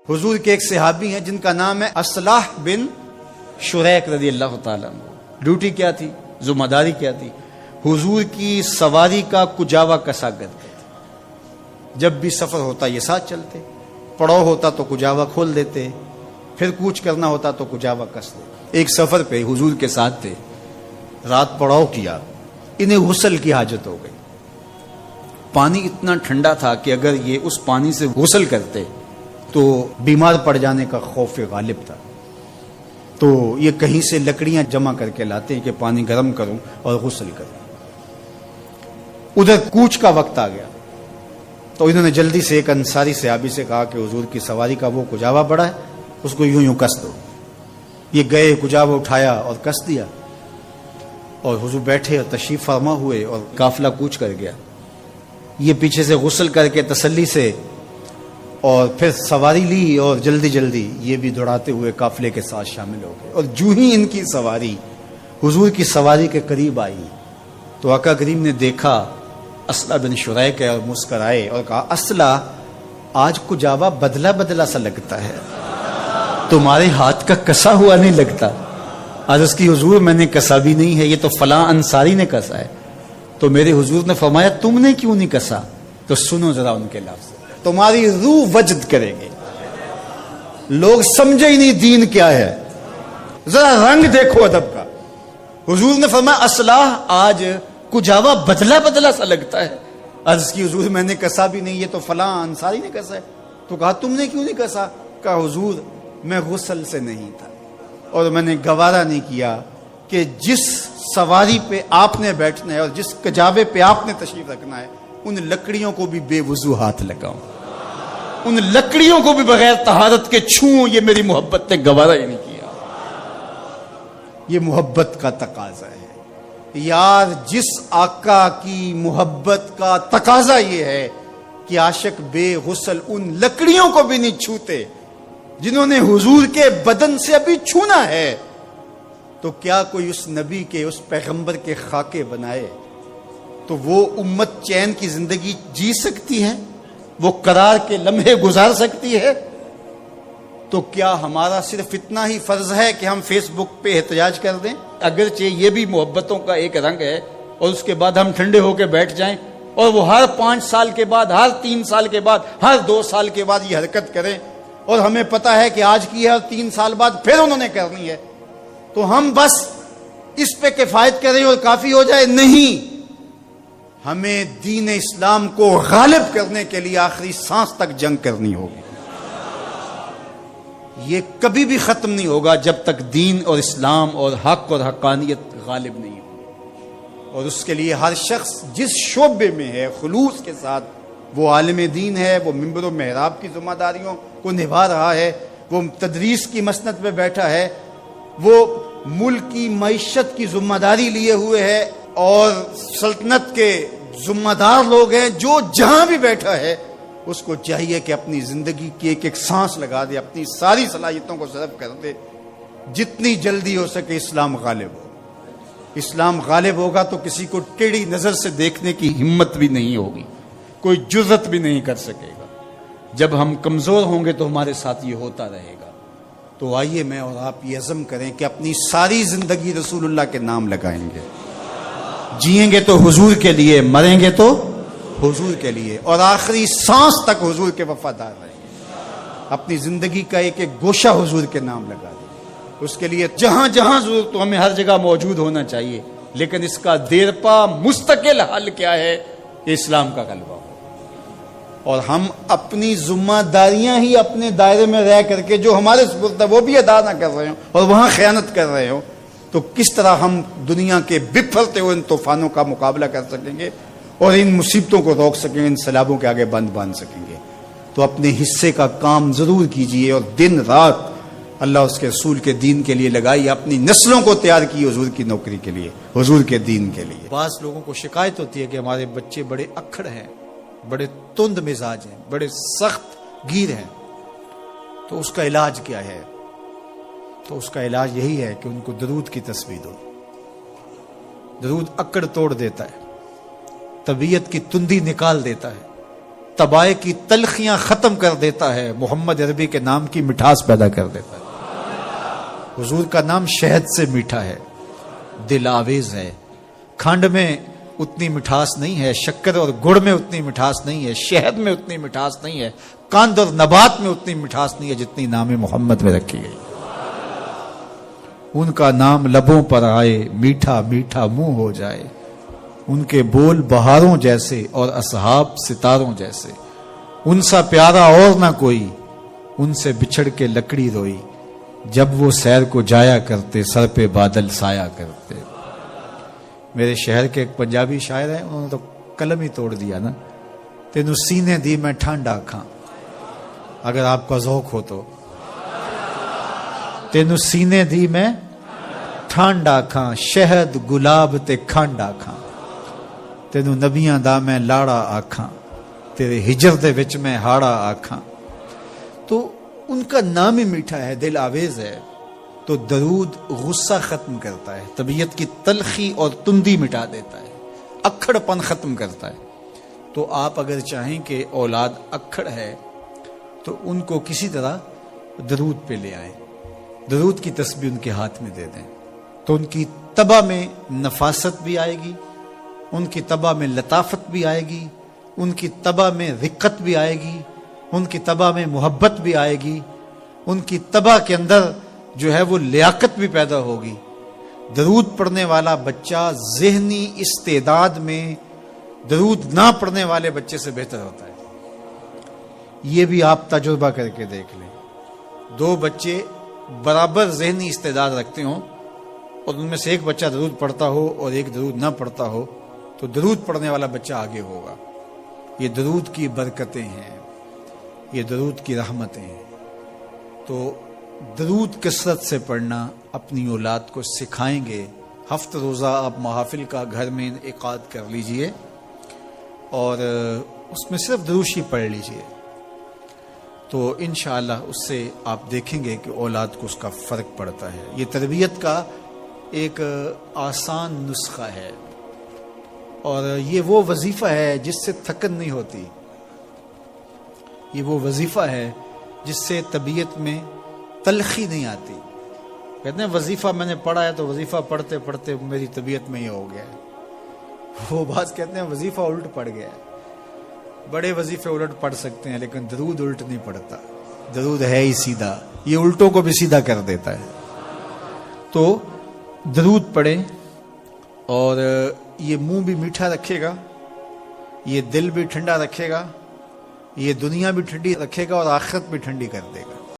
حضور کے ایک صحابی ہیں جن کا نام ہے اصلاح بن شریک رضی اللہ تعالیٰ عنہ. ڈیوٹی کیا تھی؟ ذمہ داری کیا تھی؟ حضور کی سواری کا کجاوا کسا کرتے تھے. جب بھی سفر ہوتا یہ ساتھ چلتے، پڑاؤ ہوتا تو کجاوا کھول دیتے، پھر کوچ کرنا ہوتا تو کجاوا کس دیتے. ایک سفر پہ حضور کے ساتھ تھے، رات پڑاؤ کیا، انہیں غسل کی حاجت ہو گئی. پانی اتنا ٹھنڈا تھا کہ اگر یہ اس پانی سے غسل کرتے تو بیمار پڑ جانے کا خوف غالب تھا. تو یہ کہیں سے لکڑیاں جمع کر کے لاتے ہیں کہ پانی گرم کروں اور غسل کروں. ادھر کوچ کا وقت آ گیا تو انہوں نے جلدی سے ایک انصاری صحابی سے کہا کہ حضور کی سواری کا وہ کجاوا بڑا ہے، اس کو یوں کس دو. یہ گئے، کجاوا اٹھایا اور کس دیا، اور حضور بیٹھے اور تشریف فرما ہوئے اور قافلہ کوچ کر گیا. یہ پیچھے سے غسل کر کے تسلی سے اور پھر سواری لی اور جلدی جلدی یہ بھی دوڑاتے ہوئے قافلے کے ساتھ شامل ہو گئے. اور جو ہی ان کی سواری حضور کی سواری کے قریب آئی تو آقا کریم نے دیکھا اصلہ بن شریک ہے اور مسکرائے اور کہا اصلہ آج کجاوا بدلا بدلا سا لگتا ہے، تمہارے ہاتھ کا کسا ہوا نہیں لگتا. آج اس کی حضور میں نے کسا بھی نہیں ہے، یہ تو فلاں انصاری نے کسا ہے. تو میرے حضور نے فرمایا تم نے کیوں نہیں کسا؟ تو سنو ذرا ان کے لفظ، تمہاری روح وجد کرے گی. لوگ سمجھے ہی نہیں دین کیا ہے، ذرا رنگ دیکھو ادب کا. حضور نے فرمایا اصلاح آج کجاوا بدلا بدلا سا لگتا ہے. عرض کی حضور میں نے کسا بھی نہیں، یہ تو فلاں انصاری نے کسا ہے. تو کہا تم نے کیوں نہیں کسا؟ کہا حضور میں غسل سے نہیں تھا اور میں نے گوارا نہیں کیا کہ جس سواری پہ آپ نے بیٹھنا ہے اور جس کجاوے پہ آپ نے تشریف رکھنا ہے ان لکڑیوں کو بھی بے وضو ہاتھ لگاؤں، ان لکڑیوں کو بھی بغیر طہارت کے چھوؤں. یہ میری محبت نے گوارا ہی نہیں کیا. یہ محبت کا تقاضا ہے یار. جس آقا کی محبت کا تقاضا یہ ہے کہ عاشق بے غسل ان لکڑیوں کو بھی نہیں چھوتے جنہوں نے حضور کے بدن سے ابھی چھونا ہے، تو کیا کوئی اس نبی کے، اس پیغمبر کے خاکے بنائے تو وہ امت چین کی زندگی جی سکتی ہے؟ وہ قرار کے لمحے گزار سکتی ہے؟ تو کیا ہمارا صرف اتنا ہی فرض ہے کہ ہم فیس بک پہ احتجاج کر دیں؟ اگرچہ یہ بھی محبتوں کا ایک رنگ ہے، اور اس کے بعد ہم ٹھنڈے ہو کے بیٹھ جائیں اور وہ ہر 5 سال کے بعد، ہر 3 سال کے بعد، ہر 2 سال کے بعد یہ حرکت کریں اور ہمیں پتا ہے کہ آج کی ہے اور 3 سال بعد پھر انہوں نے کرنی ہے، تو ہم بس اس پہ کفایت کریں اور کافی ہو جائے؟ نہیں، ہمیں دین اسلام کو غالب کرنے کے لیے آخری سانس تک جنگ کرنی ہوگی. یہ کبھی بھی ختم نہیں ہوگا جب تک دین اور اسلام اور حق اور حقانیت غالب نہیں ہوگی. اور اس کے لیے ہر شخص جس شعبے میں ہے خلوص کے ساتھ، وہ عالم دین ہے، وہ منبر و محراب کی ذمہ داریوں کو نبھا رہا ہے، وہ تدریس کی مسند پہ بیٹھا ہے، وہ ملک کی معیشت کی ذمہ داری لیے ہوئے ہے، اور سلطنت کے ذمہ دار لوگ ہیں، جو جہاں بھی بیٹھا ہے اس کو چاہیے کہ اپنی زندگی کی ایک ایک سانس لگا دے، اپنی ساری صلاحیتوں کو صرف کر دے. جتنی جلدی ہو سکے اسلام غالب ہو. اسلام غالب ہوگا تو کسی کو ٹیڑھی نظر سے دیکھنے کی ہمت بھی نہیں ہوگی، کوئی جرأت بھی نہیں کر سکے گا. جب ہم کمزور ہوں گے تو ہمارے ساتھ یہ ہوتا رہے گا. تو آئیے میں اور آپ یہ عزم کریں کہ اپنی ساری زندگی رسول اللہ کے نام لگائیں گے. جئیں گے تو حضور کے لیے، مریں گے تو حضور کے لیے، اور آخری سانس تک حضور کے وفادار رہیں گے. اپنی زندگی کا ایک ایک گوشہ حضور کے نام لگا دیں. اس کے لیے جہاں جہاں ضرورت تو ہمیں ہر جگہ موجود ہونا چاہیے، لیکن اس کا دیرپا مستقل حل کیا ہے کہ اسلام کا غلبہ ہو. اور ہم اپنی ذمہ داریاں ہی اپنے دائرے میں رہ کر کے جو ہمارے سپرد ہے وہ بھی ادا نہ کر رہے ہوں اور وہاں خیانت کر رہے ہوں، تو کس طرح ہم دنیا کے بپھرتے ہوئے ان طوفانوں کا مقابلہ کر سکیں گے اور ان مصیبتوں کو روک سکیں گے، ان سیلابوں کے آگے بند باندھ سکیں گے؟ تو اپنے حصے کا کام ضرور کیجئے اور دن رات اللہ اس کے رسول کے دین کے لیے لگائیے. اپنی نسلوں کو تیار کیے حضور کی نوکری کے لیے، حضور کے دین کے لیے. بعض لوگوں کو شکایت ہوتی ہے کہ ہمارے بچے بڑے اکھڑ ہیں، بڑے تند مزاج ہیں، بڑے سخت گیر ہیں، تو اس کا علاج کیا ہے؟ تو اس کا علاج یہی ہے کہ ان کو درود کی تصویر دو. درود اکڑ توڑ دیتا ہے، طبیعت کی تندی نکال دیتا ہے، طبائع کی تلخیاں ختم کر دیتا ہے، محمد عربی کے نام کی مٹھاس پیدا کر دیتا ہے۔ حضور کا نام شہد سے میٹھا ہے، دل آویز ہے۔ کھنڈ میں اتنی مٹھاس نہیں ہے، شکر اور گڑ میں اتنی مٹھاس نہیں ہے، شہد میں اتنی مٹھاس نہیں ہے، کاند اور نبات میں اتنی مٹھاس نہیں ہے جتنی نام محمد میں رکھی گئی۔ ان کا نام لبوں پر آئے، میٹھا میٹھا منہ ہو جائے، ان کے بول بہاروں جیسے اور اصحاب ستاروں جیسے، ان سا پیارا اور نہ کوئی، ان سے بچھڑ کے لکڑی روئی، جب وہ سیر کو جایا کرتے سر پہ بادل سایا کرتے۔ میرے شہر کے ایک پنجابی شاعر ہیں، انہوں نے تو قلم ہی توڑ دیا نا، تینوں سینے دی میں ٹھنڈ آکھاں، اگر آپ کا ذوق ہو تو، تینوں سینے دی میں ٹھنڈ آکھاں، شہد گلاب تے کھنڈ آکھاں، تینوں نبیاں دا میں لاڑا آکھاں، تیرے ہجر دے وچ میں ہاڑا آکھاں۔ تو ان کا نام ہی میٹھا ہے، دل آویز ہے۔ تو درود غصہ ختم کرتا ہے، طبیعت کی تلخی اور تندی مٹا دیتا ہے، اکھڑ پن ختم کرتا ہے۔ تو آپ اگر چاہیں کہ اولاد اکھڑ ہے تو ان کو کسی طرح درود پہ لے آئیں، درود کی تسبیح ان کے ہاتھ میں دے دیں، تو ان کی طبع میں نفاست بھی آئے گی، ان کی طبع میں لطافت بھی آئے گی، ان کی طبع میں رقت بھی آئے گی، ان کی طبع میں محبت بھی آئے گی، ان کی طبع کے اندر جو ہے وہ لیاقت بھی پیدا ہوگی۔ درود پڑھنے والا بچہ ذہنی استعداد میں درود نہ پڑھنے والے بچے سے بہتر ہوتا ہے۔ یہ بھی آپ تجربہ کر کے دیکھ لیں، دو بچے برابر ذہنی استعداد رکھتے ہوں اور ان میں سے ایک بچہ درود پڑھتا ہو اور ایک درود نہ پڑھتا ہو، تو درود پڑھنے والا بچہ آگے ہوگا۔ یہ درود کی برکتیں ہیں، یہ درود کی رحمتیں ہیں۔ تو درود کثرت سے پڑھنا اپنی اولاد کو سکھائیں گے۔ ہفتہ روزہ آپ محافل کا گھر میں انعقاد کر لیجئے اور اس میں صرف درود ہی پڑھ لیجئے، تو انشاءاللہ اس سے آپ دیکھیں گے کہ اولاد کو اس کا فرق پڑتا ہے۔ یہ تربیت کا ایک آسان نسخہ ہے اور یہ وہ وظیفہ ہے جس سے تھکن نہیں ہوتی، یہ وہ وظیفہ ہے جس سے طبیعت میں تلخی نہیں آتی۔ کہتے ہیں وظیفہ میں نے پڑھا ہے تو وظیفہ پڑھتے پڑھتے میری طبیعت میں یہ ہو گیا ہے۔ وہ بعض کہتے ہیں وظیفہ الٹ پڑ گیا ہے۔ بڑے وظیفے الٹ پڑھ سکتے ہیں لیکن درود الٹ نہیں پڑھتا، درود ہے ہی سیدھا، یہ الٹوں کو بھی سیدھا کر دیتا ہے۔ تو درود پڑھیں اور یہ منہ بھی میٹھا رکھے گا، یہ دل بھی ٹھنڈا رکھے گا، یہ دنیا بھی ٹھنڈی رکھے گا اور آخرت بھی ٹھنڈی کر دے گا۔